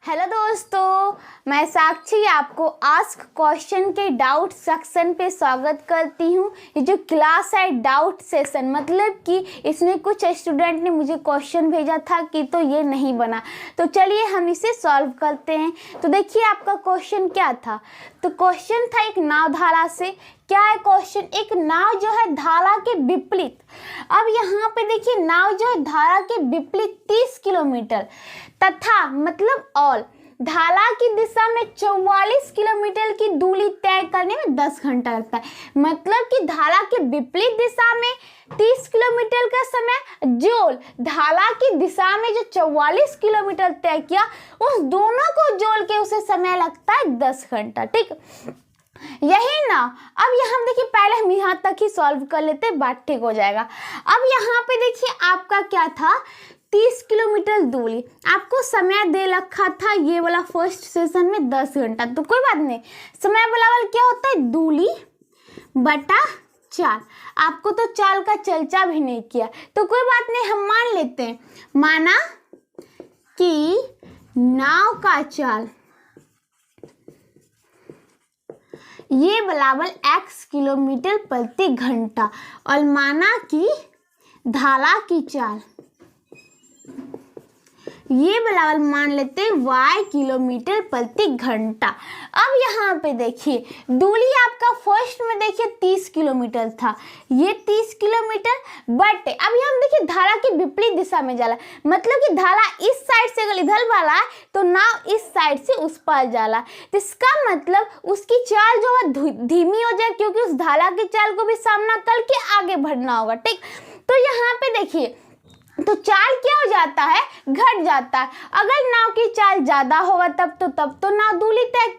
Hello दोस्तों, मैं साक्षी आपको आस्क क्वेश्चन के डाउट सेक्शन पे स्वागत करती हूँ। ये जो क्लास है डाउट सेशन, मतलब कि इसमें कुछ स्टूडेंट ने मुझे क्वेश्चन भेजा था कि तो ये नहीं बना, तो चलिए हम इसे सॉल्व करते हैं। तो देखिए आपका क्वेश्चन क्या था। तो क्वेश्चन था एक नाव धारा से। क्या है क्वेश्चन? एक नाव जो है धारा के विपरीत, अब यहाँ पे देखिए नाव जो है धारा के विपरीत 30 किलोमीटर तथा मतलब और धारा की दिशा में 44 किलोमीटर की दूरी तय करने में 10 घंटा लगता है। मतलब कि धारा के विपरीत दिशा में 30 किलोमीटर का समय जोड़ धारा की दिशा में जो 44 किलोमीटर तय किया, उस दोनों को जोड़ के उसे समय लगता है 10 घंटा। ठीक, यही ना। अब यहाँ देखिए पहले हम यहाँ तक ही सॉल्व कर लेते, बात ठीक हो जाएगा। अब यहाँ पे देखिए आपका क्या था, 30 किलोमीटर दूरी, आपको समय दे रखा था ये वाला फर्स्ट सेशन में 10 घंटा। तो कोई बात नहीं, समय बराबर क्या होता है, दूरी बटा चाल। आपको तो चाल का चर्चा भी नहीं किया, तो कोई बात नहीं, हम मान लेते हैं। माना कि नाव का चाल ये बराबर x किलोमीटर प्रति घंटा, और माना कि धारा की चाल ये बराबर मान लेते हैं y किलोमीटर प्रति घंटा। अब यहाँ पे देखिए दूरी आपका फर्स्ट में देखिए 30 किलोमीटर था, ये 30 किलोमीटर बट अब यहाँ देखिए धारा की विपरीत दिशा में जाला, मतलब कि धारा इस साइड से अगर इधर वाला है तो नाव इस साइड से उस पार जाला। तो इसका मतलब उसकी चाल जो है धीमी हो जाए, क्योंकि उस धारा की चाल को भी सामना करके आगे बढ़ना होगा। ठीक, तो यहाँ पे देखिए तो चाल क्या हो जाता है, घट जाता है। अगर नाव की चाल ज्यादा होगा तब तो नाव दूरी तय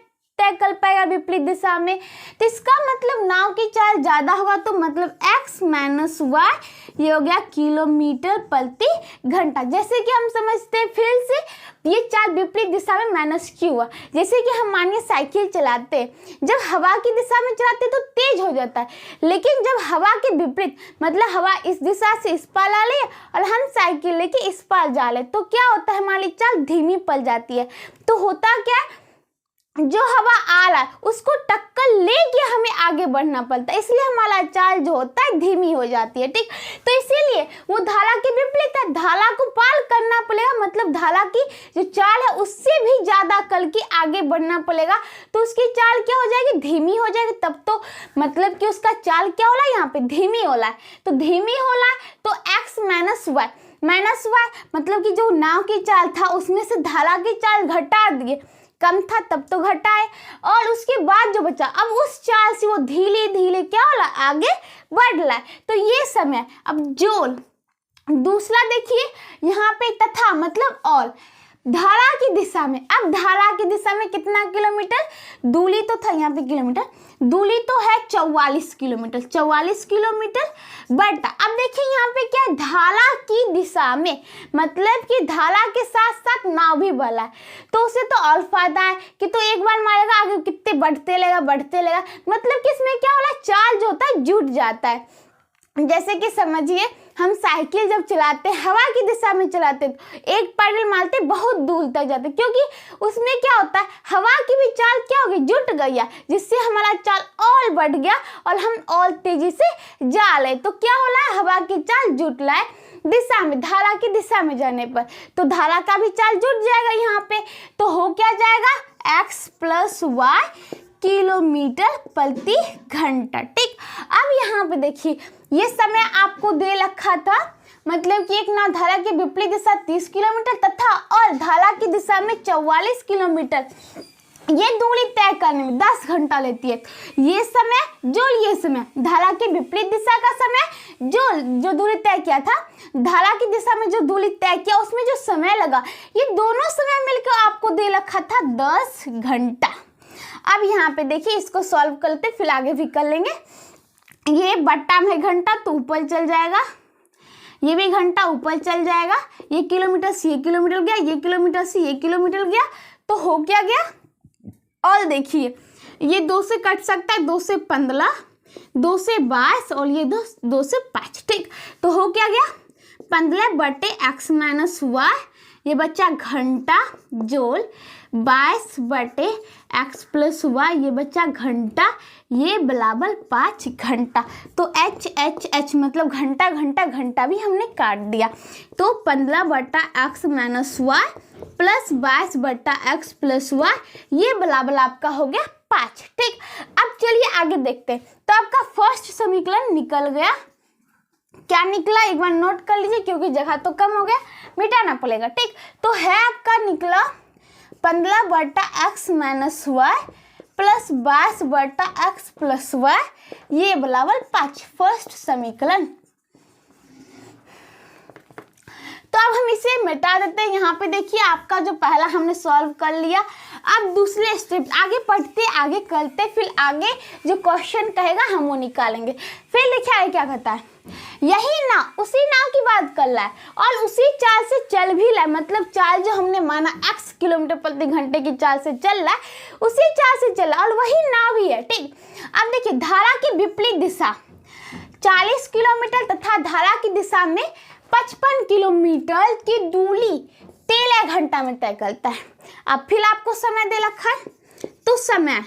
कर पाएगा विपरीत दिशा में। तो इसका मतलब नाव की चाल ज्यादा होगा तो मतलब x माइनस वाई ये हो गया किलोमीटर प्रति घंटा। जैसे कि हम समझते हैं फिर से ये चाल विपरीत दिशा में माइनस क्यों हुआ। जैसे कि हम मानिए साइकिल चलाते हैं, जब हवा की दिशा में चलाते तो तेज हो जाता है, लेकिन जब हवा के विपरीत मतलब हवा इस दिशा से इस पार आ रही है और हम साइकिल लेके इस पार जा रहे तो क्या होता है, हमारी चाल धीमी पड़ जाती है। तो होता क्या है, जो हवा आ रहा है उसको टक्कर लेके हमें आगे बढ़ना पड़ता है, इसलिए हमारा चाल जो होता है धीमी हो जाती है। ठीक, तो इसीलिए वो धारा के विपरीत है, धारा को पार करना पड़ेगा, मतलब धारा की जो चाल है उससे भी ज्यादा करके आगे बढ़ना पड़ेगा, तो उसकी चाल क्या हो जाएगी, धीमी हो जाएगी। तब तो मतलब कि उसका चाल क्या हो रहा है, यहाँ पे धीमी हो रहा है। तो धीमी हो रहा है तो x माइनस वाई मतलब कि जो नाव की चाल था उसमें से धारा की चाल घटा दिए, कम था तब तो घटा है, और उसके बाद जो बचा अब उस चाल से वो धीरे धीरे क्या हो रहा है, आगे बढ़ रहा है। तो ये समय अब जोड़ दूसरा देखिए यहाँ पे तथा मतलब और धारा की दिशा में, अब धारा की दिशा में कितना किलोमीटर दूरी तो था, यहाँ पे किलोमीटर दूरी तो है 44 किलोमीटर बट अब देखिए यहाँ पे क्या है, धारा की दिशा में मतलब कि धारा के साथ साथ नाव भी बला है, तो उसे तो और फायदा है कि तो एक बार मारेगा आगे कितने बढ़ते लेगा, मतलब कि इसमें क्या हो रहा है, चाल जो होता है जुट जाता है। जैसे कि समझिए हम साइकिल जब चलाते हैं हवा की दिशा में चलाते तो एक पैडल मारते बहुत दूर तक जाते, क्योंकि उसमें क्या होता है, हवा की भी चाल क्या हो गई, जुट गई है, जिससे हमारा चाल और बढ़ गया और हम और तेजी से जा रहे। तो क्या हो रहा है, हवा की चाल जुट रहा है दिशा में, धारा की दिशा में जाने पर, तो धारा का भी चाल जुट जाएगा यहाँ पे। तो हो क्या जाएगा, x प्लस वाई किलोमीटर प्रति घंटा। ठीक, अब यहाँ पे देखिए ये समय आपको दे रखा था, मतलब कि एक नाव धारा की विपरीत दिशा 30 किलोमीटर तथा और धारा की दिशा में 44 किलोमीटर, ये दूरी तय करने में 10 घंटा लेती है। ये समय धारा की विपरीत दिशा का समय जो दूरी तय किया था, धारा की दिशा में जो दूरी तय किया उसमें जो समय लगा, ये दोनों समय मिलकर आपको दे रखा था 10 घंटा। अब यहाँ पे देखिए इसको सॉल्व करते फिर आगे भी कर लेंगे। ये बट्टा में घंटा तो ऊपर चल जाएगा, ये भी घंटा ऊपर चल जाएगा, ये किलोमीटर से ये किलोमीटर गया, ये किलोमीटर से ये किलोमीटर गया, तो हो क्या गया। और देखिए ये 2 से कट सकता है, 2 से 15, 2 से 22 और ये 2 से 5। ठीक, तो हो क्या गया, 15 बटे x माइनस वाई ये बच्चा घंटा जोल 22/x + y, ये बच्चा घंटा, ये बराबर 5 घंटा। तो h मतलब घंटा घंटा घंटा भी हमने काट दिया। तो 15/x - y + 22/x + y, ये बराबर आपका हो गया 5। ठीक, अब चलिए आगे देखते हैं। तो आपका फर्स्ट समीकरण निकल गया। क्या निकला एक बार नोट कर लीजिए, क्योंकि जगह तो कम हो गया, मिटाना पड़ेगा। ठीक, तो है आपका निकला 15/x - y + 22/x + y, ये बराबर 5, फर्स्ट समीकरण। तो अब हम इसे मिटा देते हैं। यहाँ पे देखिए आपका जो पहला हमने सॉल्व कर लिया। अब दूसरे स्टेप आगे पढ़ते, आगे करते, फिर आगे जो क्वेश्चन कहेगा हम वो निकालेंगे। फिर देखिए आगे क्या कहता है, यही नाव, उसी नाव की बात कर रहा है और उसी चाल से चल भी रहा है। मतलब चाल जो हमने माना x किलोमीटर प्रति घंटे की चाल से चल रहा है, उसी चाल से चल रहा है और वही नाव ही है। ठीक, अब देखिए धारा की विपरीत दिशा 40 किलोमीटर तथा धारा की दिशा में 55 किलोमीटर की दूरी 13 घंटा में तय करता है। अब फिर आपको समय दे रखा है, तो समय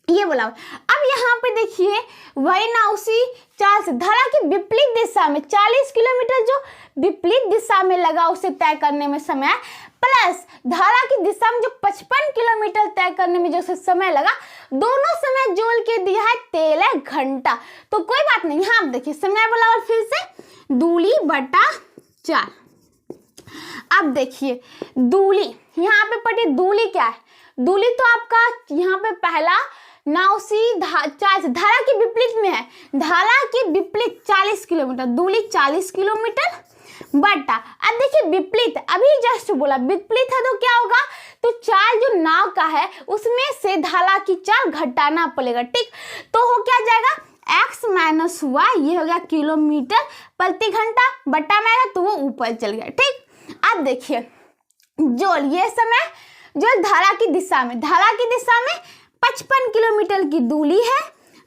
ये बोला। अब यहाँ पे देखिए वही ना उसी चाल से धारा की विपरीत दिशा में 40 किलोमीटर जो विपरीत दिशा में लगा उसे तय करने में समय, प्लस धारा की दिशा में जो 55 किलोमीटर तय करने में जो समय लगा, दोनों समय जोड़ के दिया है 13 घंटा। तो कोई बात नहीं, यहाँ देखिए समय बोला और फिर से दूरी बटा 4। अब देखिए दूरी, यहाँ पे पढ़िए दूरी क्या है। दूरी तो आपका यहाँ पे पहला ना उसी धारा के विपरीत में है, धारा के विपरीत 40 किलोमीटर, दूरी 40 किलोमीटर बटा, अब देखिए विपरीत, अभी जस्ट बोला विपरीत है तो क्या होगा, तो चाल जो नाव का है उसमें से धारा की चाल घटाना पड़ेगा। ठीक, तो हो क्या जाएगा x - y, ये हो गया किलोमीटर प्रति घंटा, बटा में आएगा तो वो ऊपर चल गया। ठीक, अब देखिए जो ये समय जो धारा की दिशा में 55 किलोमीटर की दूरी है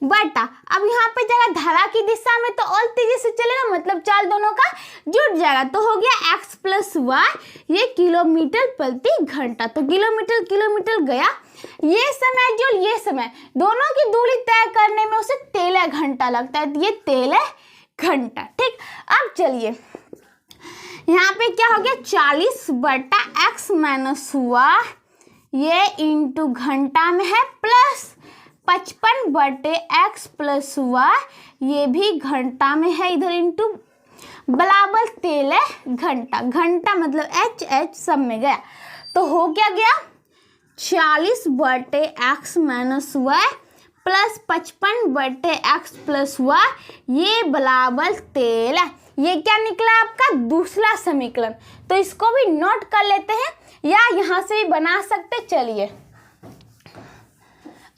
बटा, अब यहाँ पे जाएगा धारा की दिशा में तो और तेजी से चलेगा, मतलब चाल दोनों का जुड़ जाएगा। तो हो गया x + y, ये किलोमीटर प्रति घंटा। तो किलोमीटर किलोमीटर गया, ये समय जो ये समय दोनों की दूरी तय करने में उसे 13 घंटा लगता है, तो ये 13 घंटा। ठीक, अब चलिए यहाँ पे क्या हो गया 40/x - y, ये इंटू घंटा में है, प्लस 55/x + y, ये भी घंटा में है इधर, इंटू बराबर 13 घंटा। घंटा मतलब h सब में गया, तो हो क्या गया 40/x - y plus 55/x + y, ये बराबर 13। ये क्या निकला आपका दूसरा समीकरण। तो इसको भी नोट कर लेते हैं या यहाँ से भी बना सकते। चलिए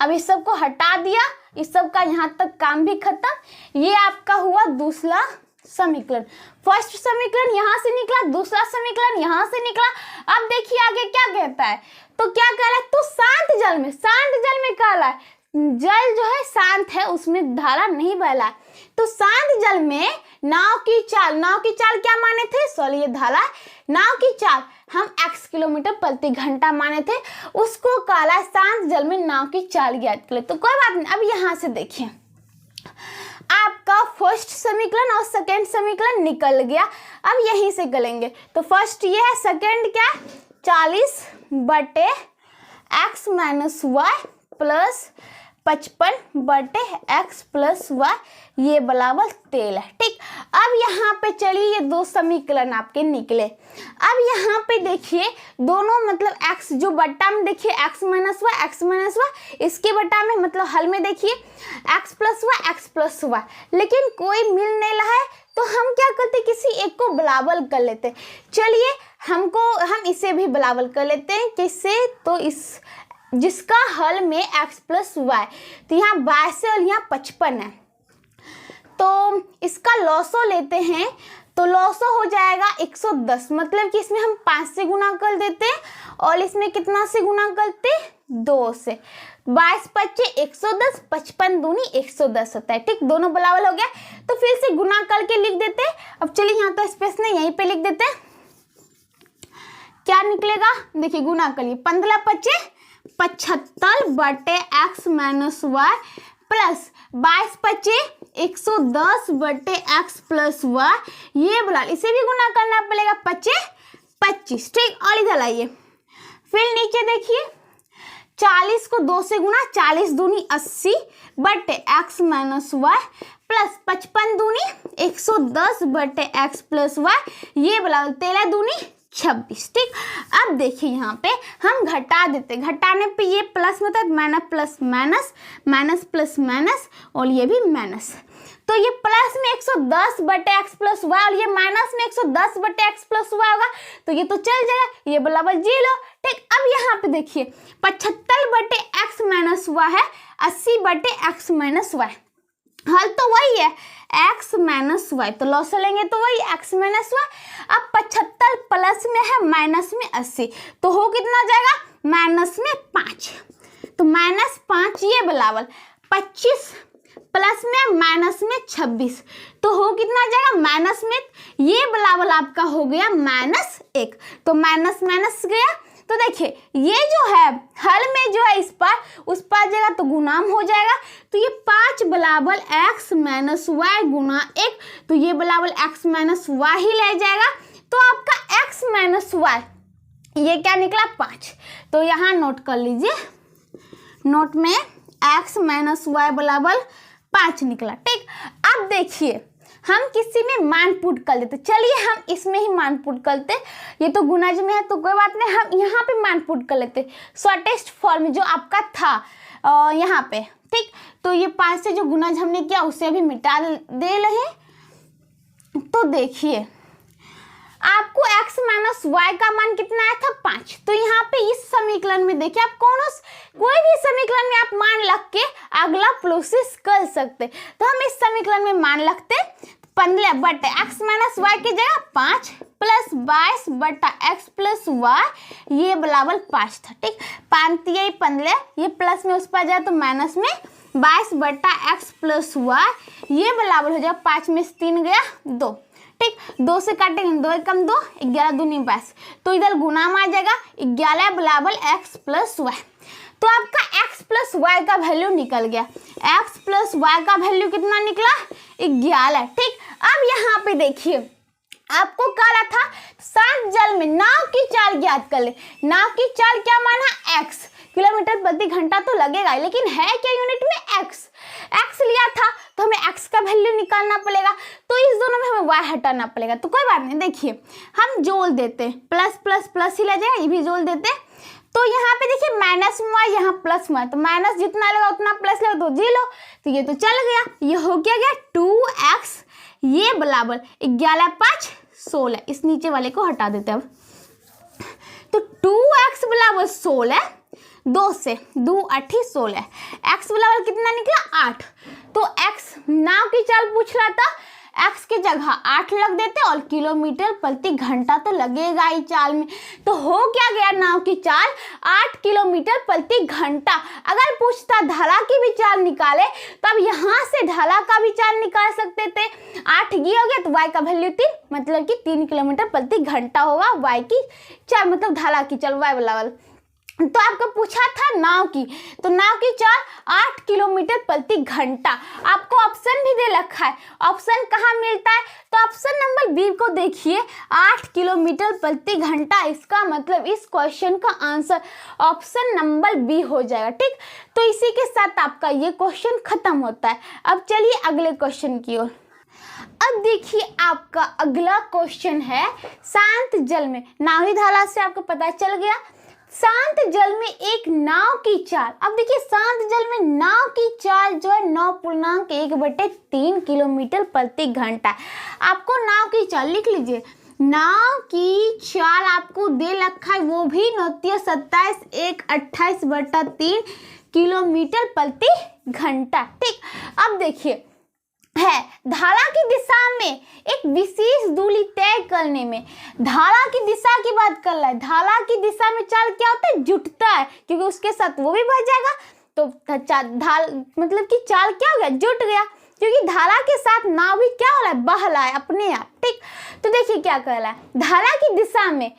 अब इस सब को हटा दिया, इस सब का यहाँ तक काम भी खत्म। ये आपका हुआ दूसरा समीकरण। फर्स्ट समीकरण यहाँ से निकला, दूसरा समीकरण यहाँ से निकला। अब देखिए आगे क्या कहता है, तो क्या कह रहा है, तो शांत जल में कह रहा है जल जो है शांत है, उसमें धारा नहीं बह रहा है। तो शांत जल में नाव की चाल क्या माने थे, सॉरी ये धारा, नाव की चाल हम x किलोमीटर प्रति घंटा माने थे, उसको कहा शांत जल में नाव की चाल ज्ञात कर। तो कोई बात नहीं। अब यहाँ से देखिए आपका फर्स्ट समीकरण और सेकेंड समीकरण निकल गया। अब यहीं से करेंगे, तो फर्स्ट ये है, सेकेंड क्या 40/x - y plus 55/x + y, ये बराबर 13। ठीक, अब यहाँ पे चलिए ये दो समीकरण आपके निकले। अब यहाँ पे देखिए दोनों मतलब x जो बट्टा में देखिए x - y, इसके बट्टा में मतलब हल में देखिए x + y, लेकिन कोई मिल नहीं रहा है, तो हम क्या करते किसी एक को बराबर कर लेते। चलिए हम इसे भी बराबर कर लेते हैं, किससे, तो इस जिसका हल में x + y, तो यहाँ 22 है और यहाँ 55 है, तो इसका लॉसो लेते हैं, तो लॉसो हो जाएगा 110, मतलब कि इसमें हम 5 से गुना कर देते हैं और इसमें कितना से गुना करते 2 से। 22 × 5 = 110, 55 दूनी 110 होता है। ठीक, दोनों बराबर हो गया, तो फिर से गुना करके लिख देते हैं। अब चलिए यहाँ तो स्पेस नहीं, यहीं पे लिख देते हैं। क्या निकलेगा, देखिए गुना करिए, 15 पचे 75 बटे x माइनस वाई प्लस 22 पचे 110 बटे x प्लस वाई, ये बोला इसे भी गुना करना पड़ेगा, पचे 25। ठीक, और इधर आइए, फिर नीचे देखिए 40 को 2 से गुना, 40 दूनी 80 बटे x माइनस वाई प्लस 55 दूनी 110 बटे x प्लस वाई, ये बोला 13 दूनी 26। ठीक, अब देखिए यहाँ पे हम घटा देते, घटाने पे ये प्लस में होता है, minus plus minus, minus plus minus, और ये भी माइनस, तो ये प्लस में 110 बटे एक्स प्लस वाई और ये माइनस में 110 बटे एक्स प्लस वाई होगा, तो ये तो चल जाएगा, ये बराबर 0। ठीक, अब यहाँ पे देखिए 75 बटे एक्स माइनस वाई है, 80 बटे एक्स माइनस वाई, हल तो वही है x माइनस वाई, तो लॉस लेंगे तो वही x माइनस वाई। अब 75 प्लस में है माइनस में 80, तो हो कितना जाएगा, माइनस में 5, तो माइनस 5 ये बराबर 25 प्लस में माइनस में 26, तो हो कितना जाएगा, माइनस में, ये बराबर आपका हो गया -1, तो माइनस माइनस गया, तो देखिए ये जो है हल में जो है इस पार उस पार जाएगा तो गुणाम हो जाएगा, तो ये 5 बराबर x माइनस वाई गुना 1, तो ये बराबर x माइनस वाई ही ले जाएगा, तो आपका x माइनस वाई ये क्या निकला 5, तो यहाँ नोट कर लीजिए, नोट में x माइनस वाई बराबर 5 निकला। ठीक, अब देखिए हम किसी में मान पुट कर लेते, चलिए हम इसमें ही मान पुट करते, ये तो गुणाज में है तो कोई बात नहीं, हम यहाँ पे मान पुट कर लेते शॉर्टेस्ट फॉर्म जो आपका था यहाँ पे। ठीक, तो ये 5 से जो गुणाज हमने किया उसे अभी मिटा दे रहे, तो देखिए आपको x माइनस वाई का मान कितना आया था 5, तो यहाँ पे इस समीकरण में देखिए आप कोई भी समीकरण में आप मान रख के अगला प्रोसेस कर सकते, तो हम इस समीकरण में मान रखते 15 बटे x माइनस वाई की जगह 5 प्लस 22 बटा x प्लस वाई, ये बराबर 5 था। ठीक, 5 यही 15, ये प्लस में उस पर जाए तो माइनस में 22 बटा x प्लस वाई, ये बराबर हो जाएगा 5 में 3 गया 2। ठीक, 2 से काटेंगे 2 एकम 2, 11 दूनी 22, तो इधर गुणाम आ जाएगा 11 बराबर x प्लस वाई, तो आपका x प्लस वाई का वैल्यू निकल गया, x प्लस वाई का वैल्यू कितना निकला 11। ठीक, अब यहाँ पे देखिए आपको कहा था शांत जल में नाव की चाल ज्ञात कर ले, नाव की चाल क्या माना x, किलोमीटर प्रति घंटा तो लगेगा, लेकिन है क्या यूनिट में x लिया था, तो हमें x का वैल्यू निकालना पड़ेगा, तो इस दोनों में हमें y हटाना पड़ेगा, तो कोई बात नहीं, देखिए हम जोड़ देते, प्लस प्लस प्लस ही ले जाएगा, ये भी जोड़ देते, तो यहाँ पे देखिए माइनस में y, यहाँ प्लस में, तो माइनस जितना लगा उतना प्लस लगा तो 0, तो ये तो चल गया, ये हो गया 2x, ये बराबर 11 5 16, इस नीचे वाले को हटा देते अब, तो 2x बराबर 16, 2 से 2 8 16, x बराबर कितना निकला 8, तो x नाव की चाल पूछ रहा था, x की जगह 8 लग देते और किलोमीटर प्रति घंटा तो लगेगा ही चाल में, तो हो क्या गया नाव की चाल 8 किलोमीटर प्रति घंटा। अगर पूछता ढाला की भी चाल निकाले तो अब यहाँ से ढाला का भी चाल निकाल सकते थे, 8 ये हो गया तो y का वैल्यू 3, मतलब कि 3 किलोमीटर प्रति घंटा होगा y की चाल, मतलब ढाला की चाल y बराबर। तो आपको पूछा था नाव की, तो नाव की चाल 8 किलोमीटर प्रति घंटा, आपको ऑप्शन भी दे रखा है, ऑप्शन कहाँ मिलता है, तो ऑप्शन नंबर बी को देखिए 8 किलोमीटर प्रति घंटा, इसका मतलब इस क्वेश्चन का आंसर ऑप्शन नंबर बी हो जाएगा। ठीक, तो इसी के साथ आपका ये क्वेश्चन खत्म होता है। अब चलिए अगले क्वेश्चन की ओर। अब देखिए आपका अगला क्वेश्चन है शांत जल में नावी ढाला से आपको पता चल गया शांत जल में एक नाव की चाल। अब देखिए शांत जल में नाव की चाल जो है 9.1/3 किलोमीटर प्रति घंटा। आपको नाव की चाल लिख लीजिए, नाव की चाल आपको दे रखा है, वो भी 9.27 किलोमीटर प्रति घंटा। ठीक, अब देखिए है धारा की दिशा में एक विशेष दूरी तय करने में, धारा की दिशा की बात कर रहा है, धारा की दिशा में चाल क्या होता है, जुटता है, क्योंकि उसके साथ वो भी बढ़ जाएगा, तो मतलब कि चाल क्या हो गया, जुट गया, क्योंकि धारा के साथ नाव भी क्या हो रहा है, बह रहा है अपने आप। ठीक, तो देखिए क्या कर रहा है, धारा की दिशा में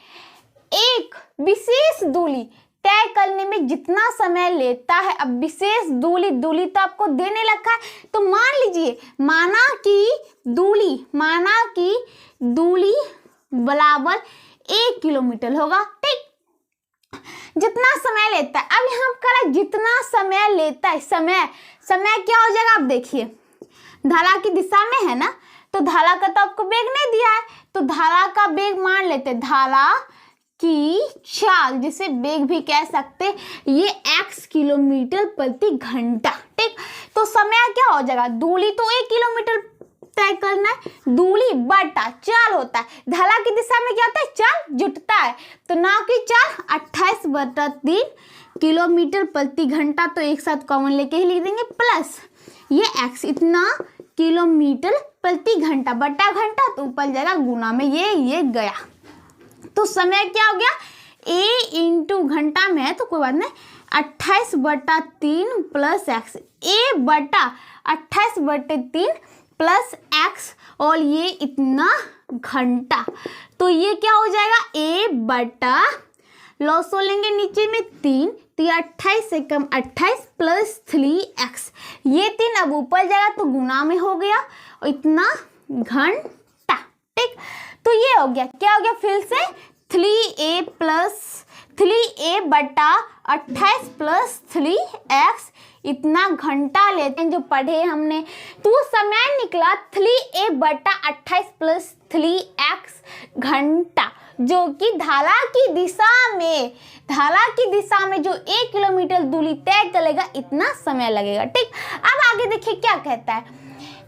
एक विशेष दूरी तय करने में जितना समय लेता है, अब विशेष दूरी तो आपको देने लगा है, तो मान लीजिए माना कि दूरी बराबर 1 किलोमीटर होगा, ठीक। जितना समय लेता है, अब यहाँ पर जितना समय लेता है, समय क्या हो जाएगा, आप देखिए धारा की दिशा में है ना, तो धारा का तो आपको वेग नहीं दिया है, तो धारा का वेग मान लेते, धारा की चाल जिसे वेग भी कह सकते, ये x किलोमीटर प्रति घंटा, ठीक। तो समय क्या हो जाएगा, दूरी तो 1 किलोमीटर तय करना है, दूरी बटा चाल होता है, धारा की दिशा में क्या होता है, चाल जुटता है, तो नाव की चाल 28/3 किलोमीटर प्रति घंटा, तो एक साथ कॉमन लेके ही लिख देंगे, प्लस ये x इतना किलोमीटर प्रति घंटा बटा घंटा, तो ऊपर जाएगा गुना में ये गया, तो समय क्या हो गया, a इंटू घंटा में है तो कोई बात नहीं, 28/3 प्लस x, a बटा 28/3 प्लस x, और ये इतना घंटा, तो ये क्या हो जाएगा, a बटा लॉसो लेंगे नीचे में 3, तो ये 28 से कम 28 प्लस 3x, ये 3 अब ऊपर जाएगा तो गुना में हो गया, और इतना घंटा, ठीक। तो ये हो गया, क्या हो गया फिर से, 3a बटा 28 प्लस 3x, इतना घंटा लेते हैं जो पढ़े हमने, तो समय निकला 3a बटा 28 प्लस 3x घंटा, जो कि धारा की दिशा में जो 1 किलोमीटर दूरी तय करेगा इतना समय लगेगा, ठीक। अब आगे देखिए क्या कहता है,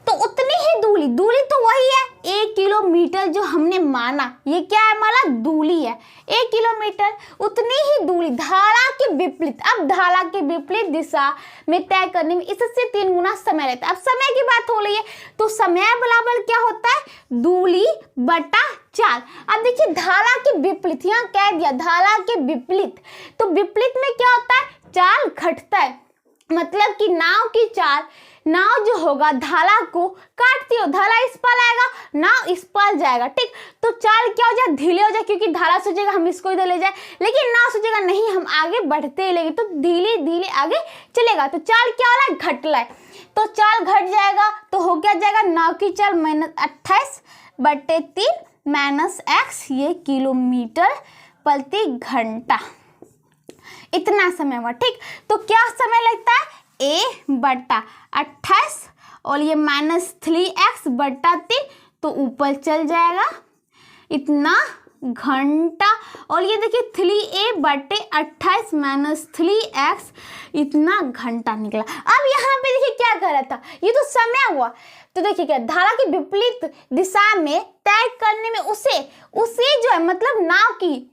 तो उतनी ही दूरी तो वही है 1 किलोमीटर जो हमने माना, ये क्या है हमारा दूरी है 1 किलोमीटर, उतनी ही दूरी धारा के विपरीत, अब धारा के विपरीत दिशा में तय करने में इससे 3 गुना समय रहता है। अब समय की बात हो रही है तो समय बराबर क्या होता है, दूरी बटा चाल। अब देखिए धारा के विपरीत, यहाँ कह दिया धारा के विपरीत, तो विपरीत में क्या होता है, चाल घटता है, मतलब कि नाव जो होगा धारा को काटती हो, धारा इस पार आएगा, नाव इस पार जाएगा, ठीक। तो चाल क्या हो जाए, धीरे हो जाए, क्योंकि धारा सोचेगा हम इसको इधर ले जाए, लेकिन नाव सोचेगा नहीं हम आगे बढ़ते ही लेंगे, तो धीरे धीरे आगे चलेगा, तो चाल क्या हो रहा है, घट रहा है, तो चाल घट जाएगा, तो हो क्या जाएगा, नाव की चाल -28/3 माइनस x, ये किलोमीटर प्रति घंटा, इतना समय हुआ, ठीक। तो क्या समय लगता है, a बटा 28 और ये -3x/3, तो ऊपर चल जाएगा इतना घंटा, और ये देखिए 3a/28 माइनस 3x, इतना घंटा निकला। अब यहाँ पे देखिए क्या कर रहा था, ये तो समय हुआ, तो देखिए क्या धारा की विपरीत दिशा में तय करने में उसे जो है मतलब नाव की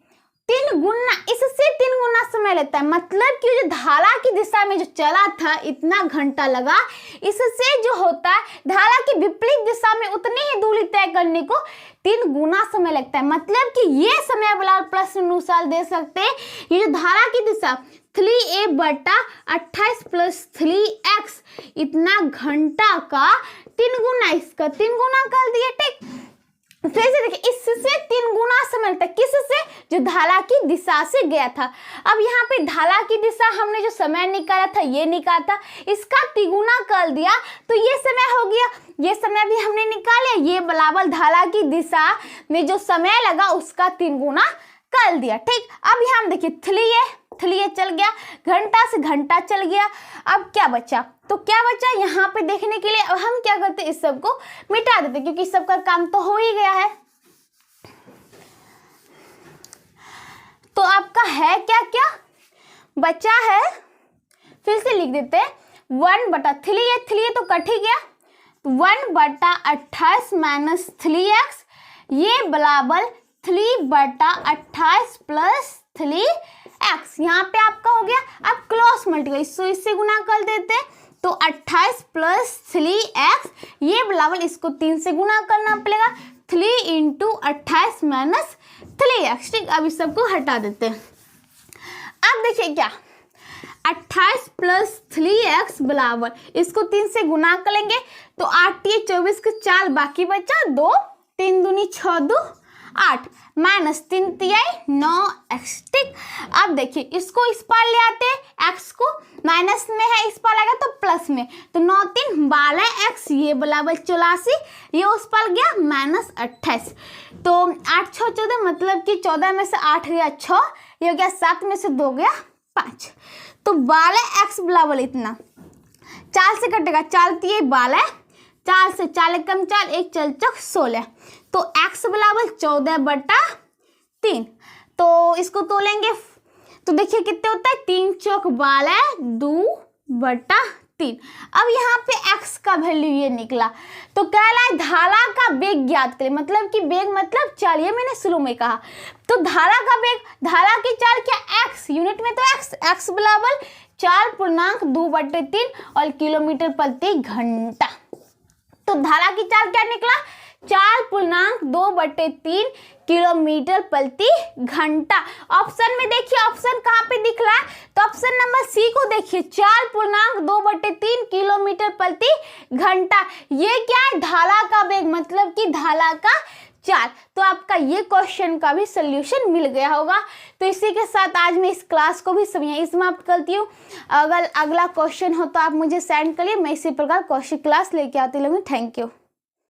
3 गुना, इससे 3 गुना समय लेता है, मतलब कि जो धारा की दिशा में जो चला था इतना घंटा लगा, इससे जो होता है धारा की विपरीत दिशा में उतनी ही दूरी तय करने को 3 गुना समय लगता है, मतलब कि ये समय वाला प्रश्न अनुसार दे सकते हैं, ये जो धारा की दिशा 3a/28 प्लस 3x, इतना घंटा का 3 गुना, इसका 3 गुना कर दिया, ठीक। फिर से देखिए इससे 3 गुना समय लगता है, किससे, जो धारा की दिशा से गया था। अब यहाँ पे धारा की दिशा हमने जो समय निकाला था, ये निकाला था, इसका 3 गुना कर दिया, तो ये समय हो गया, ये समय भी हमने निकाले, ये बराबर धारा की दिशा में जो समय लगा उसका 3 गुना कर दिया, ठीक। अब यहाँ हम देखिए 3a चल गया, घंटा से घंटा चल गया, अब क्या बचा, तो क्या बचा यहाँ पे देखने के लिए, अब हम क्या करते हैं, इस सब को मिटा देते, क्योंकि इस सब का काम तो हो ही गया है। तो आपका है क्या क्या बचा है, फिर से लिख देते हैं 1/3 तो कट ही गया, 1/28 माइनस 3x, ये बराबर 3/28 प्लस 3x, यहाँ पे आपका हो गया। अब क्रॉस मल्टीप्लाई, इससे गुना कर देते हैं, तो 28 प्लस 3x, ये बराबर इसको 3 से गुना करना पड़ेगा, 3 इंटू 28 माइनस 3x, ठीक। अब इस सबको हटा देते हैं। अब देखिए क्या, 28 प्लस 3x बराबर इसको 3 से गुना करेंगे, तो 8 × 24 के 4 बाकी बचा 2, 3 दूनी 6 2 8 माइनस 3 तिहाई 9 एक्स। ठीक, अब देखिए इसको इस पार ले आते हैं, एक्स को माइनस में है, इस पार आएगा तो प्लस में, तो 9 3 12 एक्स, ये बराबर 84, ये उस पार गया माइनस 28, तो 8 6 14 मतलब कि 14 में से 8 गया 6, ये हो गया 7 में से 2 गया 5, तो 12 एक्स बराबर इतना। 4 से कटेगा, 4 तिहाई 12, 4 से 4 कम 4, 1 चल चौक 16, तो x बराबर 14/3, तो इसको तोलेंगे तो देखिए कितने होता है, 3 चौक 12 2/3। अब यहाँ पे x का वैल्यू ये निकला, तो कह रहा है धारा का वेग ज्ञात करें, मतलब कि वेग मतलब चाल, ये मैंने शुरू में कहा, तो धारा का वेग, धारा की चाल क्या, x यूनिट में, तो x बराबर 4.2/3 और किलोमीटर प्रति घंटा। तो धारा की चाल क्या निकला, 4.2/3 किलोमीटर प्रति घंटा। ऑप्शन में देखिए, ऑप्शन कहाँ पे दिख रहा है, तो ऑप्शन नंबर सी को देखिए, 4.2/3 किलोमीटर प्रति घंटा, ये क्या है, धारा का वेग मतलब कि धारा का चाल। तो आपका ये क्वेश्चन का भी सोल्यूशन मिल गया होगा। तो इसी के साथ आज मैं इस क्लास को भी यहीं समाप्त करती हूँ। अगर अगला क्वेश्चन हो तो आप मुझे सेंड करिए, मैं इसी प्रकार क्वेश्चन क्लास लेके आती रहूँगी। Thank you.